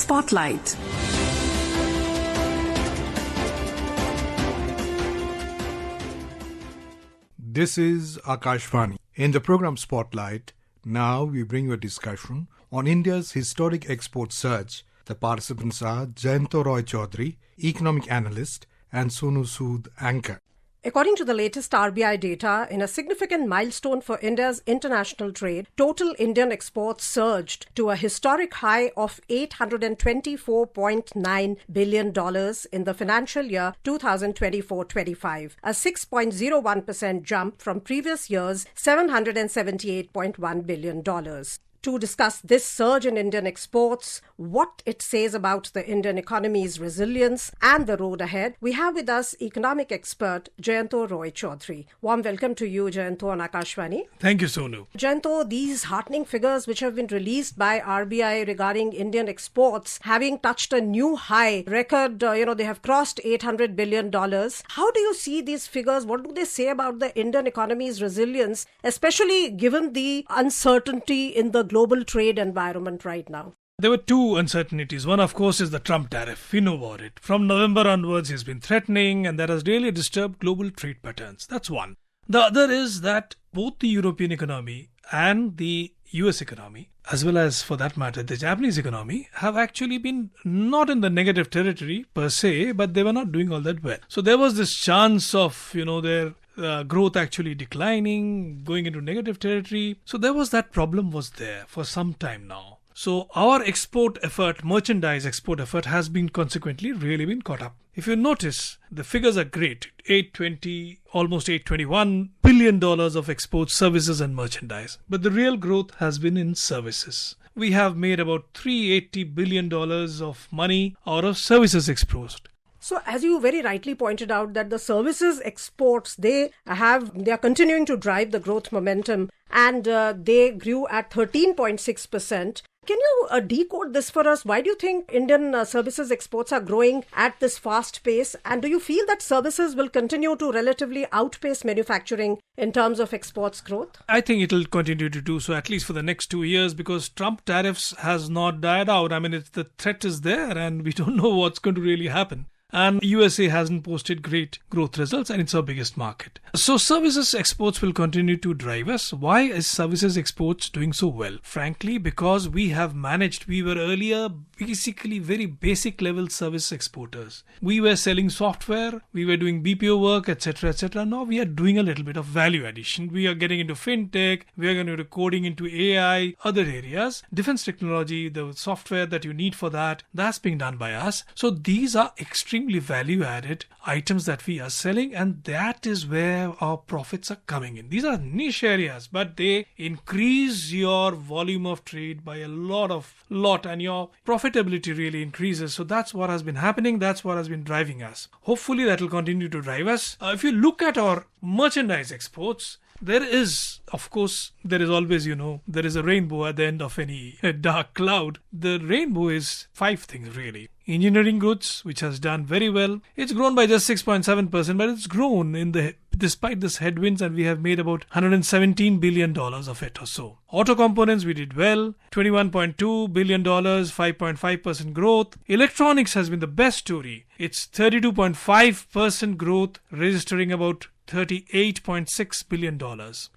Spotlight. This is Akashvani. In the program Spotlight, now we bring you a discussion on India's historic export surge. The participants are Jayanta Chowdhury, economic analyst, and Sonu Sud, anchor. According to the latest RBI data, in a significant milestone for India's international trade, total Indian exports surged to a historic high of $824.9 billion in the financial year 2024-25, a 6.01% jump from previous year's $778.1 billion. To discuss this surge in Indian exports, what it says about the Indian economy's resilience and the road ahead, we have with us economic expert Jayanta Chowdhury. Warm welcome to you, Jayanta, on Akashvani. Thank you, Sonu. Jayanta, these heartening figures which have been released by RBI regarding Indian exports having touched a new high record, they have crossed $800 billion. How do you see these figures? What do they say about the Indian economy's resilience, especially given the uncertainty in the global trade environment right now? There were two uncertainties. One, of course, is the Trump tariff. We know about it. From November onwards, he's been threatening, and that has really disturbed global trade patterns. That's one. The other is that both the European economy and the US economy, as well as, for that matter, the Japanese economy, have actually been not in the negative territory per se, but they were not doing all that well. So there was this chance of, their growth actually declining, going into negative territory. So there was that problem was there for some time now. So our export effort, merchandise export effort, has been consequently really been caught up. If you notice, the figures are great. Almost $821 billion of exports, services and merchandise. But the real growth has been in services. We have made about $380 billion of money out of services exports. So as you very rightly pointed out that the services exports, they are continuing to drive the growth momentum, and they grew at 13.6%. Can you decode this for us? Why do you think Indian services exports are growing at this fast pace? And do you feel that services will continue to relatively outpace manufacturing in terms of exports growth? I think it will continue to do so, at least for the next 2 years, because Trump tariffs has not died out. I mean, the threat is there and we don't know what's going to really happen. And USA hasn't posted great growth results, and it's our biggest market. So services exports will continue to drive us. Why is services exports doing so well? Frankly, because we were earlier basically very basic level service exporters. We were selling software, we were doing BPO work, etc., etc. Now we are doing a little bit of value addition. We are getting into fintech, we are going to coding into AI, other areas. Defense technology, the software that you need for that's being done by us. So these are extremely value-added items that we are selling, and that is where our profits are coming in. These are niche areas, but they increase your volume of trade by a lot, and your profitability really increases. So that's what has been happening. That's what has been driving us. Hopefully that will continue to drive us. If you look at our merchandise exports, there is always, there is a rainbow at the end of any dark cloud. The rainbow is 5 things really. Engineering goods, which has done very well. It's grown by just 6.7%, but it's grown despite this headwinds, and we have made about $117 billion of it or so. Auto components, we did well. $21.2 billion, 5.5% growth. Electronics has been the best story. It's 32.5% growth, registering about $38.6 billion.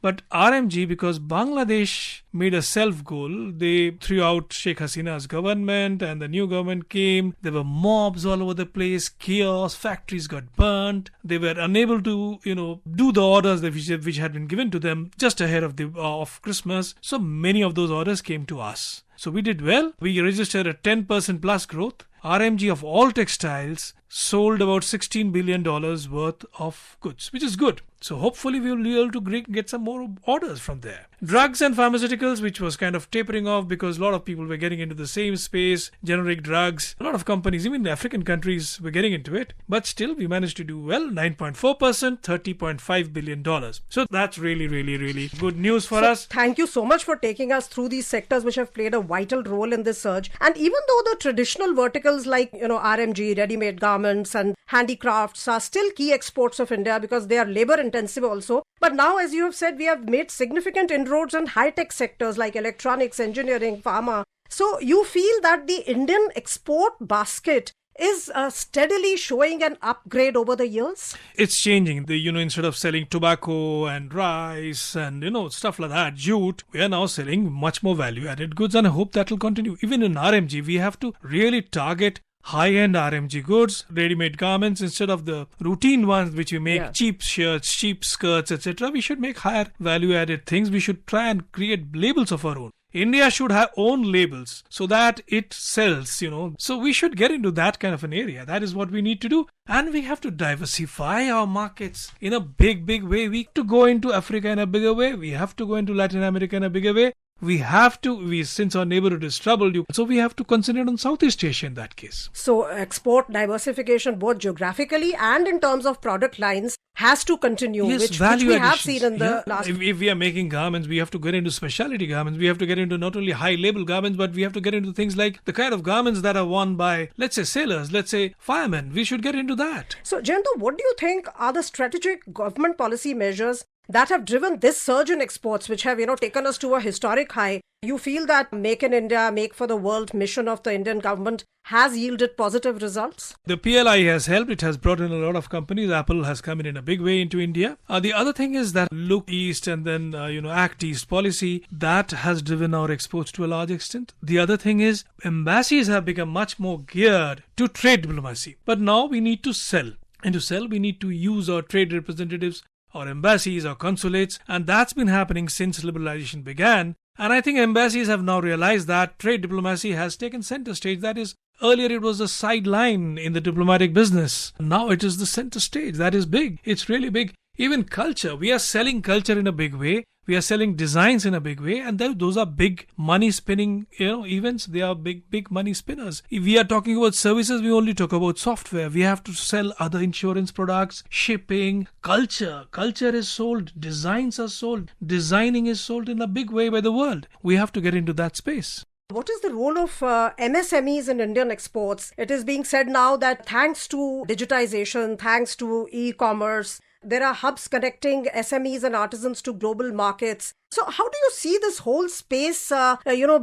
But RMG, because Bangladesh made a self-goal, they threw out Sheikh Hasina's government and the new government came. There were mobs all over the place, chaos, factories got burnt. They were unable to, do the orders which had been given to them just ahead of Christmas. So many of those orders came to us. So we did well. We registered a 10% plus growth. RMG of all textiles sold about $16 billion worth of goods, which is good. So hopefully we will be able to get some more orders from there. Drugs and pharmaceuticals, which was kind of tapering off because a lot of people were getting into the same space, generic drugs. A lot of companies, even African countries, were getting into it. But still, we managed to do well, 9.4%, $30.5 billion. So that's really, really, really good news for us. Thank you so much for taking us through these sectors which have played a vital role in this surge. And even though the traditional verticals like, RMG, ready-made garments and handicrafts are still key exports of India because they are labor-intensive also, But now, as you have said, we have made significant inroads in high-tech sectors like electronics, engineering, pharma. So you feel that the Indian export basket is steadily showing an upgrade over the years? It's changing. Instead of selling tobacco and rice and, stuff like that, jute, we are now selling much more value-added goods, and I hope that will continue. Even in RMG, we have to really target high-end RMG goods, ready-made garments, instead of the routine ones which we make, cheap shirts, cheap skirts, etc. We should make higher value-added things. We should try and create labels of our own. India should have own labels so that it sells, So we should get into that kind of an area. That is what we need to do. And we have to diversify our markets in a big, big way. We have to go into Africa in a bigger way. We have to go into Latin America in a bigger way. Since our neighborhood is troubled, so we have to concentrate on Southeast Asia in that case. So export diversification, both geographically and in terms of product lines, has to continue, which we have seen in the last... If we are making garments, we have to get into specialty garments. We have to get into not only high-label garments, but we have to get into things like the kind of garments that are worn by, let's say, sailors, let's say, firemen. We should get into that. So, Jayanta, what do you think are the strategic government policy measures that have driven this surge in exports, which have, taken us to a historic high? You feel that Make in India, Make for the World mission of the Indian government has yielded positive results? The PLI has helped. It has brought in a lot of companies. Apple has come in a big way into India. The other thing is that Look East and then, Act East policy, that has driven our exports to a large extent. The other thing is embassies have become much more geared to trade diplomacy. But now we need to sell. And to sell, we need to use our trade representatives, our embassies, our consulates, and that's been happening since liberalization began. And I think embassies have now realized that trade diplomacy has taken center stage. That is, earlier it was a sideline in the diplomatic business. Now it is the center stage. That is big. It's really big. Even culture. We are selling culture in a big way. We are selling designs in a big way, and those are big money spinning, events. They are big money spinners. If we are talking about services, we only talk about software. We have to sell other insurance products, shipping, culture. Culture is sold. Designs are sold. Designing is sold in a big way by the world. We have to get into that space. What is the role of MSMEs in Indian exports? It is being said now that thanks to digitization, thanks to e-commerce, there are hubs connecting SMEs and artisans to global markets. So how do you see this whole space,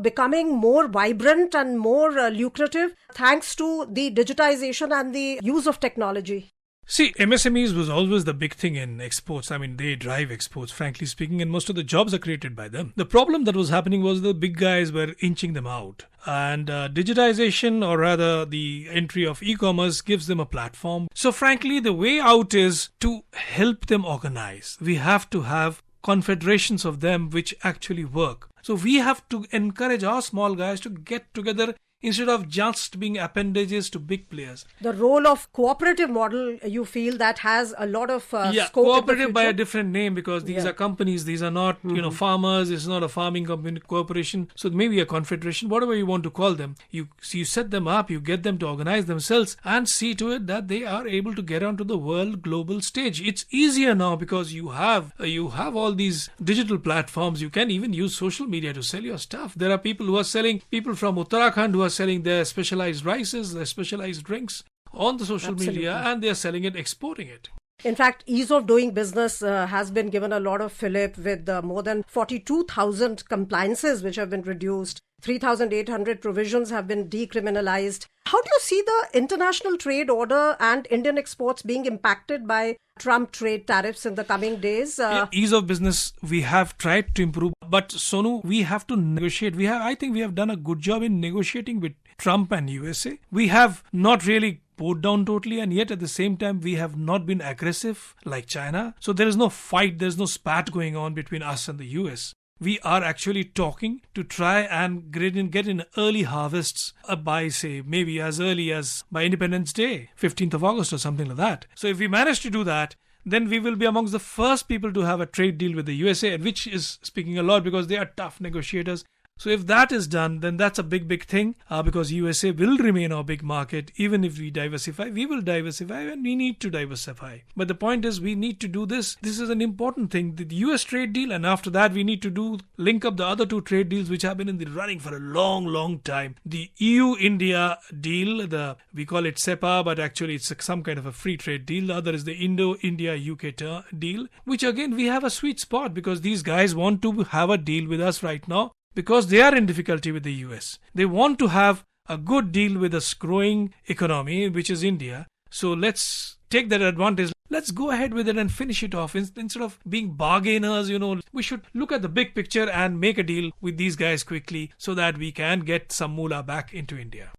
becoming more vibrant and more lucrative thanks to the digitization and the use of technology? See, MSMEs was always the big thing in exports. I mean, they drive exports, frankly speaking, and most of the jobs are created by them. The problem that was happening was the big guys were inching them out. And digitization, or rather the entry of e-commerce, gives them a platform. So frankly, the way out is to help them organize. We have to have confederations of them which actually work. So we have to encourage our small guys to get together instead of just being appendages to big players. The role of cooperative model, you feel that has a lot of scope. Cooperative by a different name, because these are companies, these are not farmers, it's not a farming company corporation, so maybe a confederation, whatever you want to call them. You set them up, you get them to organize themselves and see to it that they are able to get onto the world global stage. It's easier now because you have all these digital platforms. You can even use social media to sell your stuff. There are people from Uttarakhand who are selling their specialized rices, their specialized drinks on the social media, and they're selling it, exporting it. In fact, ease of doing business has been given a lot of fillip with more than 42,000 compliances which have been reduced. 3,800 provisions have been decriminalized. How do you see the international trade order and Indian exports being impacted by Trump trade tariffs in the coming days? Ease of business, we have tried to improve. But Sonu, we have to negotiate. I think we have done a good job in negotiating with Trump and USA. We have not really bowed down totally, and yet at the same time we have not been aggressive like China. So there is no fight, there's no spat going on between us and the US. We are actually talking to try and get in early harvests by, say, maybe as early as by Independence Day, 15th of August or something like that. So if we manage to do that, then we will be amongst the first people to have a trade deal with the USA, which is speaking a lot because they are tough negotiators. So if that is done, then that's a big thing because USA will remain our big market. Even if we diversify, we will diversify and we need to diversify. But the point is we need to do this. This is an important thing. The US trade deal, and after that we need to link up the other two trade deals which have been in the running for a long time. The EU-India deal, we call it SEPA, but actually it's some kind of a free trade deal. The other is the Indo-India-UK deal, which again we have a sweet spot because these guys want to have a deal with us right now because they are in difficulty with the US. They want to have a good deal with a growing economy, which is India. So let's take that advantage. Let's go ahead with it and finish it off. Instead of being bargainers, we should look at the big picture and make a deal with these guys quickly so that we can get some moolah back into India.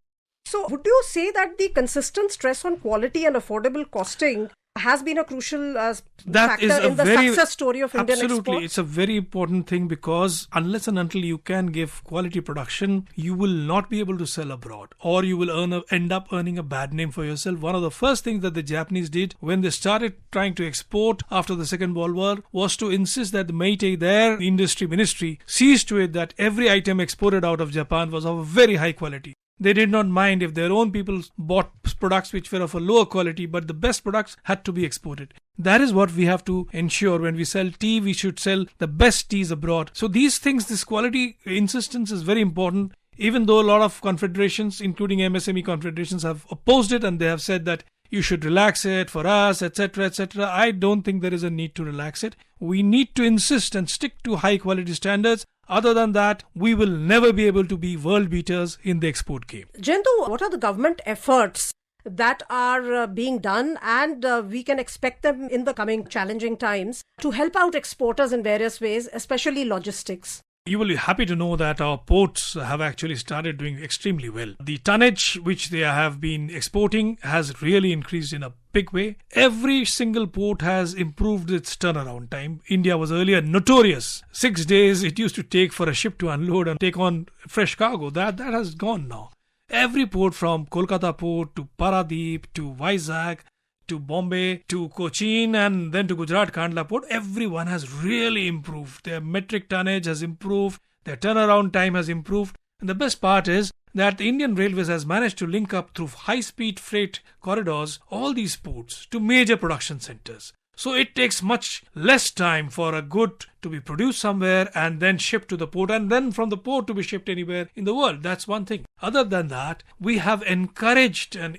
So would you say that the consistent stress on quality and affordable costing has been a crucial factor in the success story of Indian export? Absolutely. It's a very important thing because unless and until you can give quality production, you will not be able to sell abroad or you will end up earning a bad name for yourself. One of the first things that the Japanese did when they started trying to export after the Second World War was to insist that the Meitei, their industry ministry, sees to it that every item exported out of Japan was of a very high quality. They did not mind if their own people bought products which were of a lower quality, but the best products had to be exported. That is what we have to ensure. When we sell tea, we should sell the best teas abroad. So these things, this quality insistence is very important. Even though a lot of confederations, including MSME confederations, have opposed it and they have said that you should relax it for us, etc., etc. I don't think there is a need to relax it. We need to insist and stick to high quality standards. Other than that, we will never be able to be world beaters in the export game. Jayanta, what are the government efforts that are being done and we can expect them in the coming challenging times to help out exporters in various ways, especially logistics? You will be happy to know that our ports have actually started doing extremely well. The tonnage which they have been exporting has really increased in a big way. Every single port has improved its turnaround time. India was earlier notorious. 6 days it used to take for a ship to unload and take on fresh cargo. That has gone now. Every port from Kolkata port to Paradip to Vizag to Bombay, to Cochin and then to Gujarat Kandla port, everyone has really improved. Their metric tonnage has improved, their turnaround time has improved. And the best part is that the Indian Railways has managed to link up through high-speed freight corridors all these ports to major production centers. So it takes much less time for a good to be produced somewhere and then shipped to the port and then from the port to be shipped anywhere in the world. That's one thing. Other than that, we have encouraged an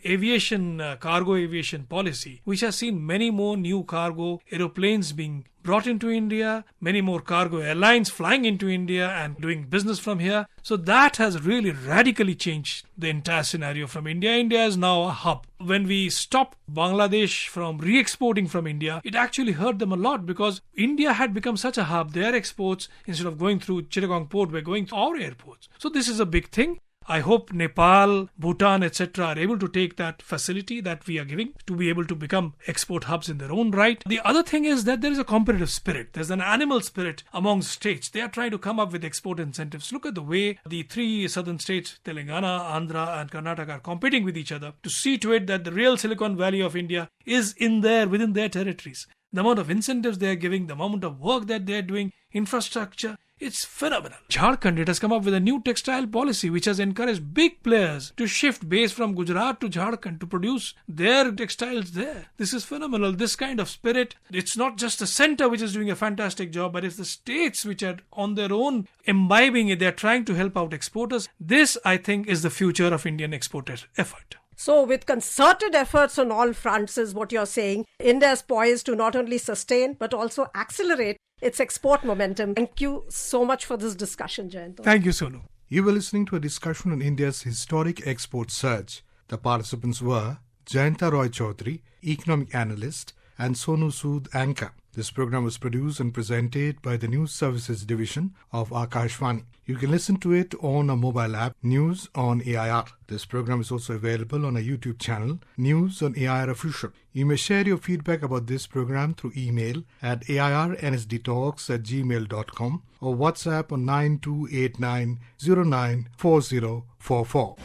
cargo aviation policy which has seen many more new cargo aeroplanes being brought into India, many more cargo airlines flying into India and doing business from here. So that has really radically changed the entire scenario from India. India is now a hub. When we stopped Bangladesh from re-exporting from India, it actually hurt them a lot because India had become such a hub. Their exports, instead of going through Chittagong port, were going through our airports. So this is a big thing. I hope Nepal, Bhutan, etc. are able to take that facility that we are giving to be able to become export hubs in their own right. The other thing is that there is a competitive spirit. There's an animal spirit among states. They are trying to come up with export incentives. Look at the way the three southern states, Telangana, Andhra and Karnataka, are competing with each other to see to it that the real Silicon Valley of India is within their territories. The amount of incentives they are giving, the amount of work that they are doing, infrastructure, it's phenomenal. Jharkhand, it has come up with a new textile policy which has encouraged big players to shift base from Gujarat to Jharkhand to produce their textiles there. This is phenomenal. This kind of spirit, it's not just the center which is doing a fantastic job, but it's the states which are on their own imbibing it. They're trying to help out exporters. This, I think, is the future of Indian exporter effort. So with concerted efforts on all fronts is what you're saying, India is poised to not only sustain but also accelerate its export momentum. Thank you so much for this discussion, Jayanta. Thank you, Sonu. You were listening to a discussion on India's historic export surge. The participants were Jayanta Roy Chowdhury, Economic Analyst, and Sonu Sud, Anchor. This program was produced and presented by the News Services Division of Akashvani. You can listen to it on a mobile app, News on AIR. This program is also available on a YouTube channel, News on AIR Official. You may share your feedback about this program through email at airnsdtalks@gmail.com or WhatsApp on 9289094044.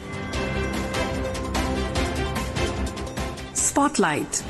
Spotlight.